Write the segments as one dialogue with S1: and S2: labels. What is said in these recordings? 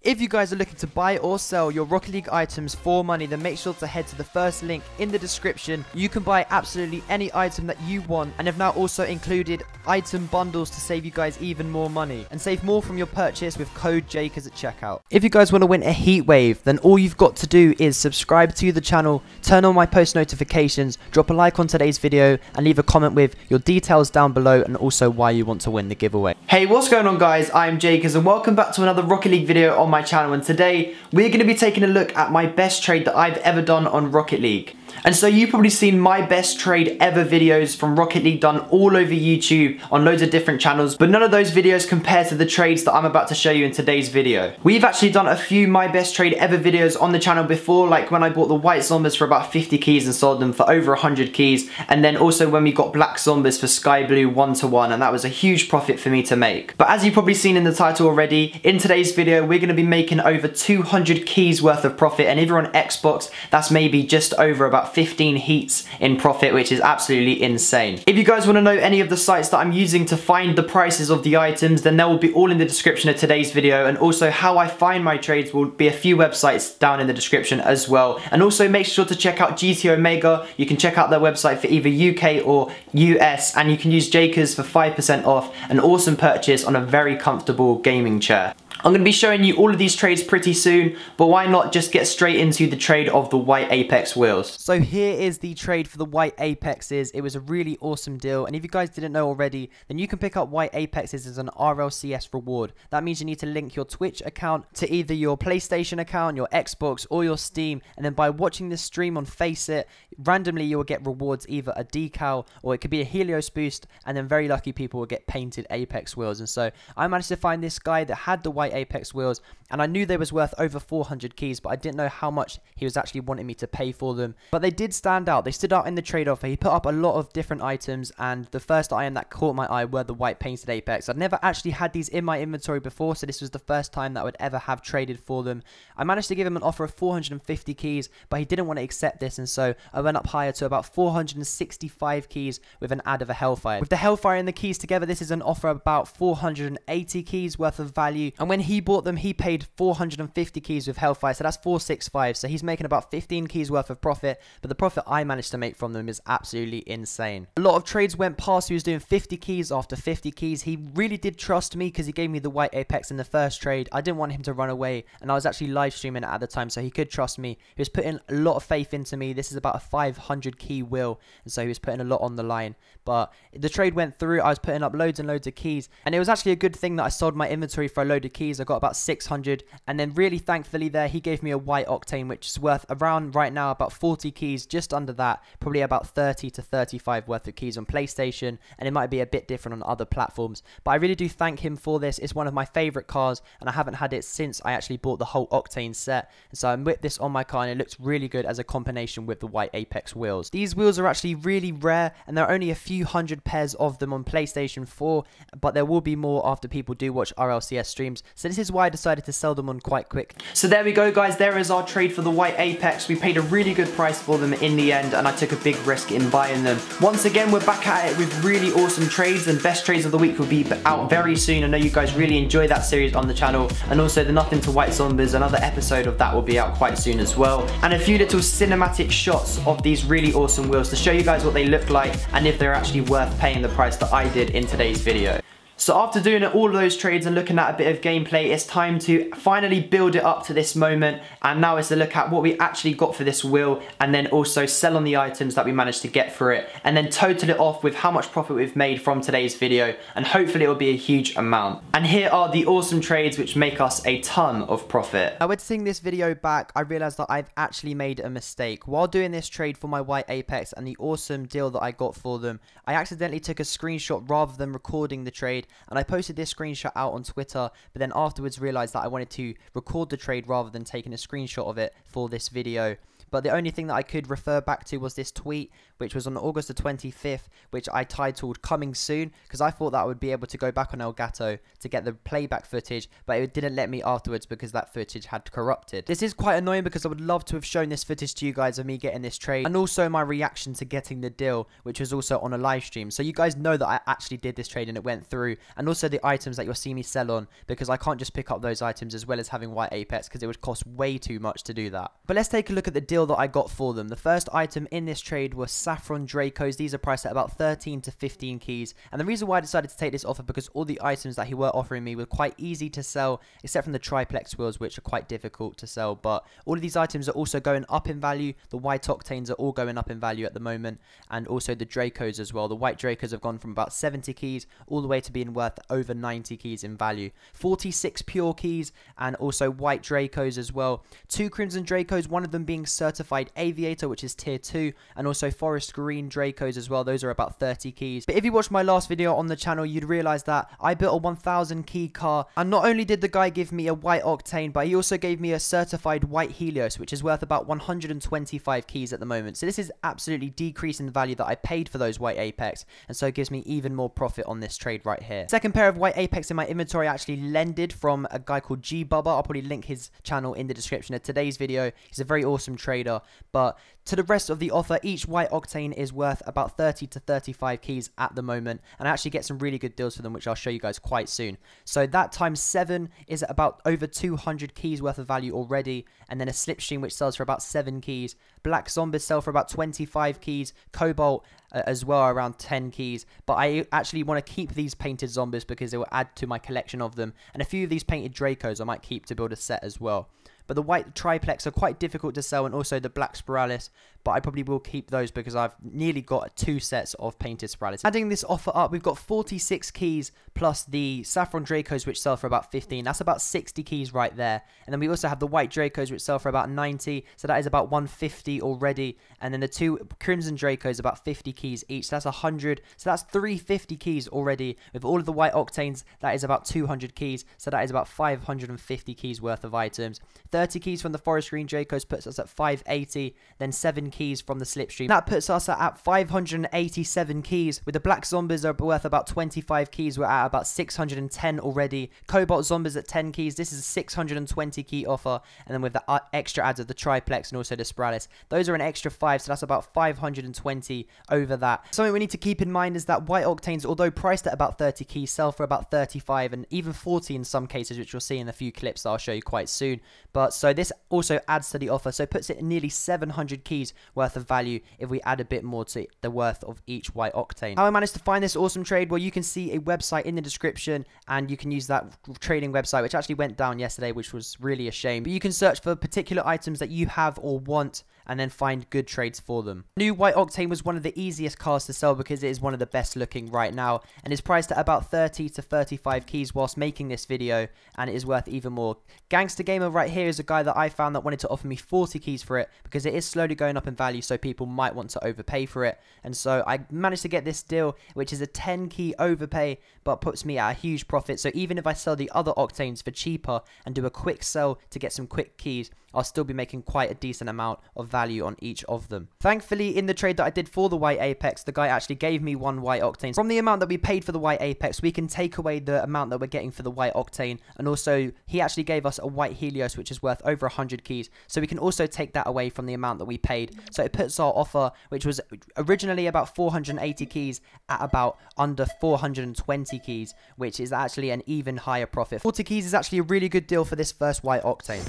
S1: If you guys are looking to buy or sell your Rocket League items for money, then make sure to head to the first link in the description. You can buy absolutely any item that you want, and have now also included item bundles to save you guys even more money and save more from your purchase with code JAKRS at checkout. If you guys want to win a heat wave, then all you've got to do is subscribe to the channel, turn on my post notifications, drop a like on today's video, and leave a comment with your details down below and also why you want to win the giveaway. Hey, what's going on guys? I'm JAKRS and welcome back to another Rocket League video on my channel, and today we're going to be taking a look at my best trade that I've ever done on Rocket League. And so you've probably seen my best trade ever videos from Rocket League done all over YouTube on loads of different channels, but none of those videos compare to the trades that I'm about to show you in today's video. We've actually done a few my best trade ever videos on the channel before, like when I bought the white zombies for about 50 keys and sold them for over 100 keys, and then also when we got black zombies for sky blue 1-to-1, and that was a huge profit for me to make. But as you've probably seen in the title already, in today's video we're going to be making over 200 keys worth of profit, and if you're on Xbox, that's maybe just over about 15 heats in profit, which is absolutely insane. If you guys want to know any of the sites that I'm using to find the prices of the items, then they will be all in the description of today's video, and also how I find my trades will be a few websites down in the description as well. And also make sure to check out GTOMEGA. You can check out their website for either UK or US, and you can use JAKRS for 5% off, an awesome purchase on a very comfortable gaming chair. I'm going to be showing you all of these trades pretty soon, but why not just get straight into the trade of the white Apex wheels. So here is the trade for the white Apexes. It was a really awesome deal, and if you guys didn't know already, then you can pick up white Apexes as an RLCS reward. That means you need to link your Twitch account to either your PlayStation account, your Xbox, or your Steam, and then by watching this stream on FaceIt, randomly you will get rewards, either a decal or it could be a Helios boost, and then very lucky people will get painted Apex wheels. And so I managed to find this guy that had the white Apex wheels, and I knew they was worth over 400 keys, but I didn't know how much he was actually wanting me to pay for them. But they did stand out. They stood out in the trade offer. He put up a lot of different items, and the first item that caught my eye were the white painted Apex. I'd never actually had these in my inventory before, so this was the first time that I would ever have traded for them. I managed to give him an offer of 450 keys, but he didn't want to accept this, and so I went up higher to about 465 keys with an add of a Hellfire. With the Hellfire and the keys together, this is an offer of about 480 keys worth of value, and when he bought them, he paid 450 keys with Hellfire, so that's 465, so he's making about 15 keys worth of profit, but the profit I managed to make from them is absolutely insane. A lot of trades went past. He was doing 50 keys after 50 keys. He really did trust me because he gave me the white Apex in the first trade. I didn't want him to run away, and I was actually live streaming it at the time, so he could trust me. He was putting a lot of faith into me. This is about a 500 key wheel, and so he was putting a lot on the line, but the trade went through. I was putting up loads and loads of keys, and it was actually a good thing that I sold my inventory for a load of keys. I got about 600, and then really thankfully there he gave me a white Octane, which is worth around right now about 40 keys, just under that, probably about 30 to 35 worth of keys on PlayStation, and it might be a bit different on other platforms, but I really do thank him for this. It's one of my favorite cars, and I haven't had it since I actually bought the whole Octane set, and so I whipped this on my car, and it looks really good as a combination with the white Apex wheels. These wheels are actually really rare, and there are only a few hundred pairs of them on PlayStation 4, but there will be more after people do watch RLCS streams, so this is why I decided to sell them on quite quick. So there we go guys, there is our trade for the white Apex. We paid a really good price for them in the end, and I took a big risk in buying them. Once again, we're back at it with really awesome trades, and best trades of the week will be out very soon. I know you guys really enjoy that series on the channel, and also the Nothing to White Zombies, another episode of that will be out quite soon as well, and a few little cinematic shots of these really awesome wheels to show you guys what they look like and if they're actually worth paying the price that I did in today's video. So after doing all of those trades and looking at a bit of gameplay, it's time to finally build it up to this moment, and now it's a look at what we actually got for this wheel, and then also sell on the items that we managed to get for it, and then total it off with how much profit we've made from today's video, and hopefully it will be a huge amount. And here are the awesome trades which make us a ton of profit. Now, when seeing this video back, I realized that I've actually made a mistake. While doing this trade for my white Apex and the awesome deal that I got for them, I accidentally took a screenshot rather than recording the trade, and I posted this screenshot out on Twitter, but then afterwards realized that I wanted to record the trade rather than taking a screenshot of it for this video. But the only thing that I could refer back to was this tweet which was on August the 25th, which I titled Coming Soon, because I thought that I would be able to go back on Elgato to get the playback footage, but it didn't let me afterwards because that footage had corrupted. This is quite annoying because I would love to have shown this footage to you guys of me getting this trade, and also my reaction to getting the deal, which was also on a live stream. So you guys know that I actually did this trade and it went through, and also the items that you'll see me sell on, because I can't just pick up those items as well as having white apex, because it would cost way too much to do that. But let's take a look at the deal that I got for them. The first item in this trade was Saffron Dracos. These are priced at about 13 to 15 keys, and the reason why I decided to take this offer because all the items that he were offering me were quite easy to sell, except from the triplex wheels, which are quite difficult to sell. But all of these items are also going up in value. The white octanes are all going up in value at the moment, and also the Dracos as well. The white Dracos have gone from about 70 keys all the way to being worth over 90 keys in value. 46 pure keys, and also white Dracos as well. 2 crimson Dracos, one of them being certified aviator, which is tier 2, and also forest green Dracos as well. Those are about 30 keys. But if you watched my last video on the channel, you'd realize that I built a 1000 key car, and not only did the guy give me a white octane, but he also gave me a certified white Helios, which is worth about 125 keys at the moment. So this is absolutely decreasing the value that I paid for those white apex, and so it gives me even more profit on this trade right here. Second pair of white apex in my inventory I actually lended from a guy called G Bubba. I'll probably link his channel in the description of today's video. He's a very awesome trader. But to the rest of the offer, each white octane is worth about 30 to 35 keys at the moment, and I actually get some really good deals for them, which I'll show you guys quite soon. So that times 7 is at about over 200 keys worth of value already, and then a slipstream which sells for about 7 keys. Black zombies sell for about 25 keys, cobalt as well around 10 keys, but I actually want to keep these painted zombies because it will add to my collection of them, and a few of these painted Dracos I might keep to build a set as well. But the white triplex are quite difficult to sell, and also the black Spiralis, but I probably will keep those because I've nearly got 2 sets of painted Spiralis. Adding this offer up, we've got 46 keys plus the Saffron Dracos, which sell for about 15. That's about 60 keys right there. And then we also have the white Dracos, which sell for about 90, so that is about 150 already. And then the 2 Crimson Dracos, about 50 keys each, so that's 100. So that's 350 keys already. With all of the white octanes, that is about 200 keys, so that is about 550 keys worth of items. 30 keys from the forest green Dracos puts us at 580, then 7 keys from the slipstream. That puts us at 587 keys. With the black zombies are worth about 25 keys, we're at about 610 already. Cobalt zombies at 10 keys, this is a 620 key offer, and then with the extra adds of the triplex and also the Spiralis, those are an extra 5, so that's about 520 over that. Something we need to keep in mind is that white octanes, although priced at about 30 keys, sell for about 35 and even 40 in some cases, which you'll see in a few clips that I'll show you quite soon. But so this also adds to the offer, so it puts it at nearly 700 keys worth of value if we add a bit more to the worth of each white octane. How I managed to find this awesome trade? Well, you can see a website in the description, and you can use that trading website, which actually went down yesterday, which was really a shame. But you can search for particular items that you have or want, and then find good trades for them. New white octane was one of the easiest cars to sell because it is one of the best looking right now, and is priced at about 30 to 35 keys whilst making this video, and it is worth even more. Gangster Gamer right here is a guy that I found that wanted to offer me 40 keys for it because it is slowly going up in value, so people might want to overpay for it. And so I managed to get this deal, which is a 10 key overpay, but puts me at a huge profit. So even if I sell the other octanes for cheaper and do a quick sell to get some quick keys, I'll still be making quite a decent amount of value on each of them. Thankfully, in the trade that I did for the white apex, the guy actually gave me 1 white octane. From the amount that we paid for the white apex, we can take away the amount that we're getting for the white octane, and also he actually gave us a white Helios, which is worth over 100 keys, so we can also take that away from the amount that we paid. So it puts our offer, which was originally about 480 keys, at about under 420 keys, which is actually an even higher profit. 40 keys is actually a really good deal for this first white octane.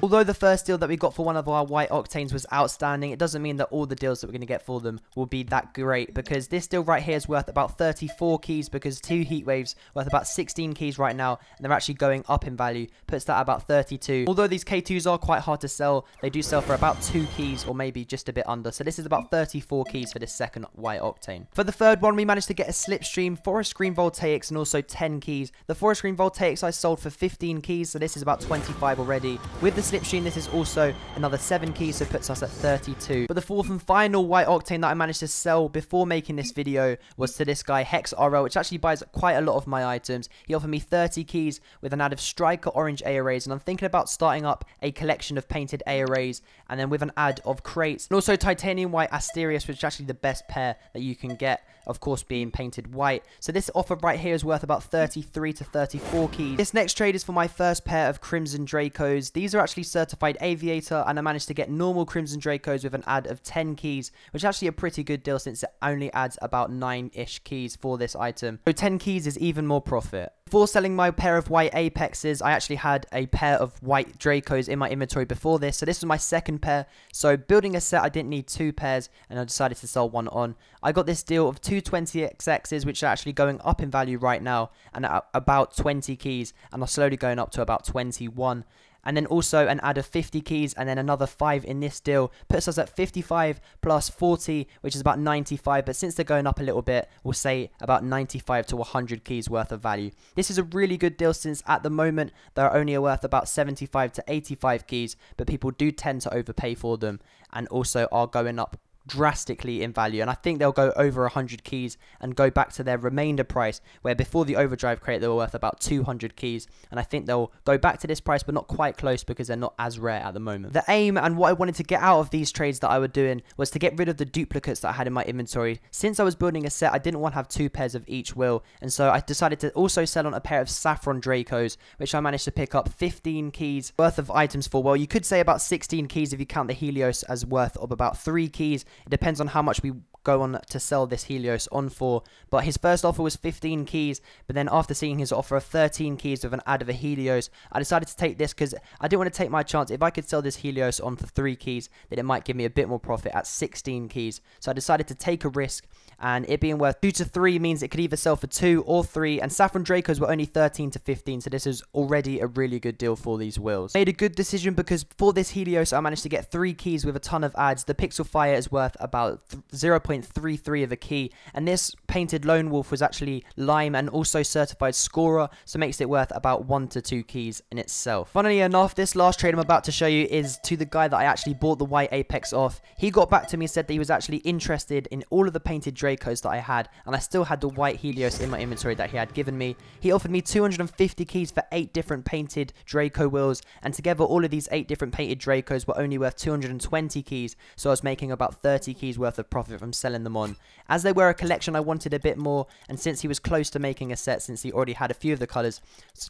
S1: Although the first deal that we got for one of our white octanes was outstanding, it doesn't mean that all the deals that we're going to get for them will be that great, because this deal right here is worth about 34 keys because 2 heat waves worth about 16 keys right now, and they're actually going up in value, puts that at about 32. Although these K2s are quite hard to sell, they do sell for about 2 keys or maybe just a bit under, so this is about 34 keys for this second white octane. For the third one, we managed to get a slipstream, forest green voltaics, and also 10 keys. The forest green voltaics I sold for 15 keys, so this is about 25 already. With the slipstream, this is also another 7 keys, so puts us at 32. But the fourth and final white octane that I managed to sell before making this video was to this guy, HexRL, which actually buys quite a lot of my items. He offered me 30 keys with an ad of striker orange A arrays, and I'm thinking about starting up a collection of painted A arrays, and then with an ad of crates, and also titanium white Asterius, which is actually the best pair that you can get, of course being painted white. So this offer right here is worth about 33 to 34 keys. This next trade is for my first pair of Crimson Dracos. These are actually certified aviator, and I managed to get normal Crimson Dracos with an ad of 10 keys, which is actually a pretty good deal since it only adds about 9-ish keys for this item. So 10 keys is even more profit. Before selling my pair of white Apexes, I actually had a pair of white Dracos in my inventory before this, so this was my second pair. So building a set, I didn't need 2 pairs, and I decided to sell one on. I got this deal of 2 20XXs, which are actually going up in value right now, and at about 20 keys, and are slowly going up to about 21. And then also an ad of 50 keys, and then another 5 in this deal puts us at 55 plus 40, which is about 95. But since they're going up a little bit, we'll say about 95 to 100 keys worth of value. This is a really good deal since at the moment they're only worth about 75 to 85 keys, but people do tend to overpay for them and also are going up drastically in value, and I think they'll go over 100 keys and go back to their remainder price, where before the overdrive crate they were worth about 200 keys, and I think they'll go back to this price but not quite close because they're not as rare at the moment. The aim and what I wanted to get out of these trades that I were doing was to get rid of the duplicates that I had in my inventory. Since I was building a set, I didn't want to have 2 pairs of each wheel, and so I decided to also sell on a pair of Saffron Dracos, which I managed to pick up 15 keys worth of items for. Well, you could say about 16 keys if you count the Helios as worth of about 3 keys. It depends on how much we go on to sell this Helios on for, but his first offer was 15 keys, but then after seeing his offer of 13 keys with an ad of a Helios, I decided to take this because I didn't want to take my chance. If I could sell this Helios on for 3 keys, then it might give me a bit more profit at 16 keys. So I decided to take a risk, and it being worth 2 to 3 means it could either sell for 2 or 3, and Saffron Dracos were only 13 to 15, so this is already a really good deal for these wheels. Made a good decision because for this Helios I managed to get 3 keys with a ton of ads. The Pixel Fire is worth about 0.33 of a key, and this painted Lone Wolf was actually lime and also certified scorer, so makes it worth about 1 to 2 keys in itself. Funnily enough, this last trade I'm about to show you is to the guy that I actually bought the white Apex off. He got back to me and said that he was actually interested in all of the painted Dracos that I had, and I still had the white Helios in my inventory that he had given me. He offered me 250 keys for 8 different painted Draco wheels, and together all of these 8 different painted Dracos were only worth 220 keys, so I was making about 30 keys worth of profit from selling them on. As they were a collection, I wanted a bit more, and since he was close to making a set, since he already had a few of the colours,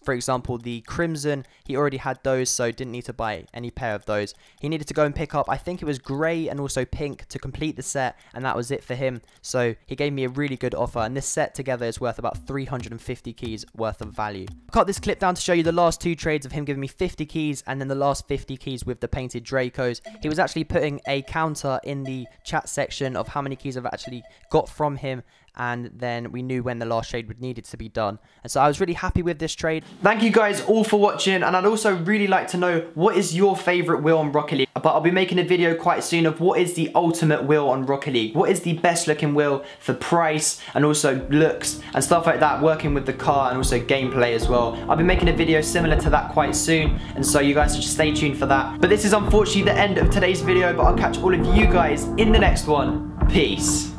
S1: for example the Crimson, he already had those, so didn't need to buy any pair of those. He needed to go and pick up, I think it was grey and also pink to complete the set, and that was it for him, so he gave me a really good offer, and this set together is worth about 350 keys worth of value. I cut this clip down to show you the last 2 trades of him giving me 50 keys, and then the last 50 keys with the painted Dracos. He was actually putting a counter in the chat section of how many keys I've actually got from him, and then we knew when the last trade would needed to be done, and so I was really happy with this trade. Thank you guys all for watching, and I'd also really like to know what is your favorite wheel on Rocket League. But I'll be making a video quite soon of what is the ultimate wheel on Rocket League, what is the best looking wheel for price and also looks and stuff like that, working with the car and also gameplay as well. I'll be making a video similar to that quite soon, and so you guys should stay tuned for that. But this is unfortunately the end of today's video, but I'll catch all of you guys in the next one. Peace.